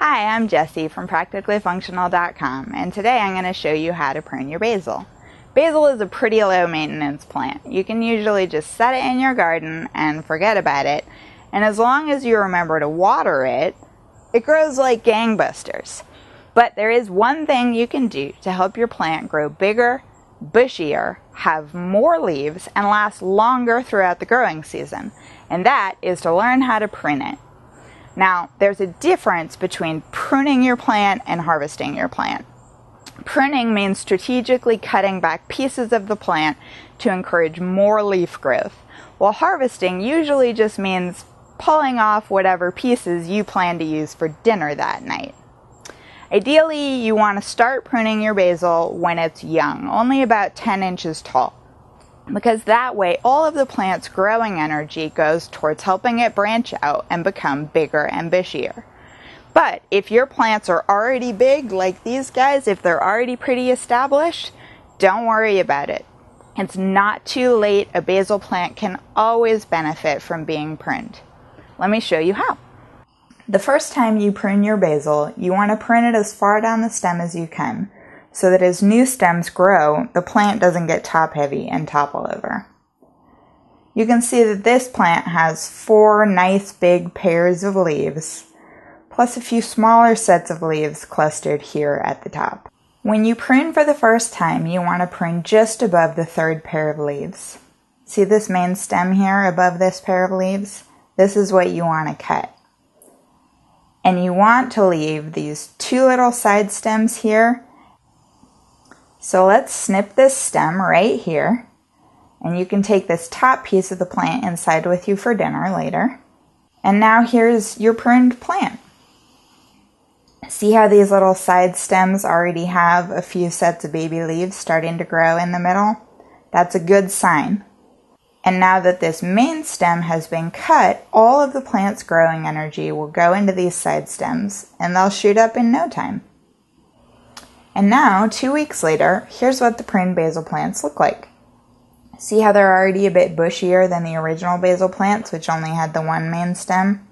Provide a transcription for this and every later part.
Hi, I'm Jessie from PracticallyFunctional.com, and today I'm going to show you how to prune your basil. Basil is a pretty low maintenance plant. You can usually just set it in your garden and forget about it, and as long as you remember to water it, it grows like gangbusters. But there is one thing you can do to help your plant grow bigger, bushier, have more leaves, and last longer throughout the growing season, and that is to learn how to prune it. Now, there's a difference between pruning your plant and harvesting your plant. Pruning means strategically cutting back pieces of the plant to encourage more leaf growth, while harvesting usually just means pulling off whatever pieces you plan to use for dinner that night. Ideally, you want to start pruning your basil when it's young, only about 10 inches tall, because that way all of the plant's growing energy goes towards helping it branch out and become bigger and bushier. But if your plants are already big, like these guys, if they're already pretty established, don't worry about it. It's not too late. A basil plant can always benefit from being pruned. Let me show you how. The first time you prune your basil, you want to prune it as far down the stem as you can, so that as new stems grow, the plant doesn't get top heavy and topple over. You can see that this plant has 4 nice big pairs of leaves, plus a few smaller sets of leaves clustered here at the top. When you prune for the first time, you want to prune just above the 3rd pair of leaves. See this main stem here above this pair of leaves? This is what you want to cut. And you want to leave these 2 little side stems here. So let's snip this stem right here, and you can take this top piece of the plant inside with you for dinner later. And now here's your pruned plant. See how these little side stems already have a few sets of baby leaves starting to grow in the middle? That's a good sign. And now that this main stem has been cut, all of the plant's growing energy will go into these side stems, and they'll shoot up in no time. And now, 2 weeks later, here's what the pruned basil plants look like. See how they're already a bit bushier than the original basil plants, which only had the 1 main stem?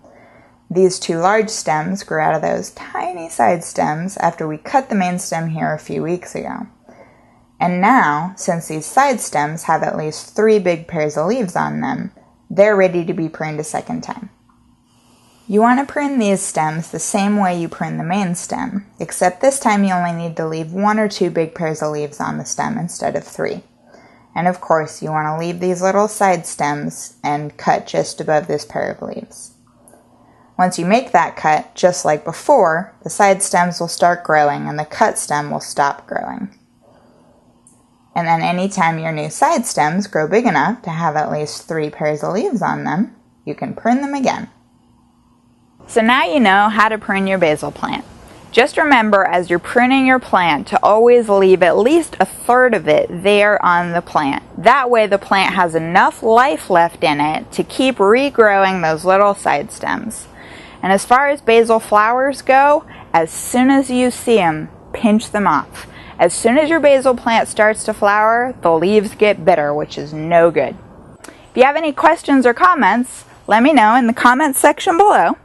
These 2 large stems grew out of those tiny side stems after we cut the main stem here a few weeks ago. And now, since these side stems have at least 3 big pairs of leaves on them, they're ready to be pruned a second time. You want to prune these stems the same way you prune the main stem, except this time you only need to leave 1 or 2 big pairs of leaves on the stem instead of 3. And of course, you want to leave these little side stems and cut just above this pair of leaves. Once you make that cut, just like before, the side stems will start growing and the cut stem will stop growing. And then anytime your new side stems grow big enough to have at least 3 pairs of leaves on them, you can prune them again. So now you know how to prune your basil plant. Just remember as you're pruning your plant to always leave at least 1/3 of it there on the plant. That way the plant has enough life left in it to keep regrowing those little side stems. And as far as basil flowers go, as soon as you see them, pinch them off. As soon as your basil plant starts to flower, the leaves get bitter, which is no good. If you have any questions or comments, let me know in the comments section below.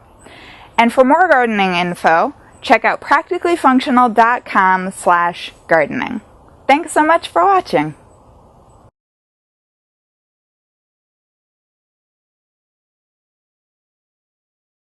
And for more gardening info, check out practicallyfunctional.com/gardening. Thanks so much for watching.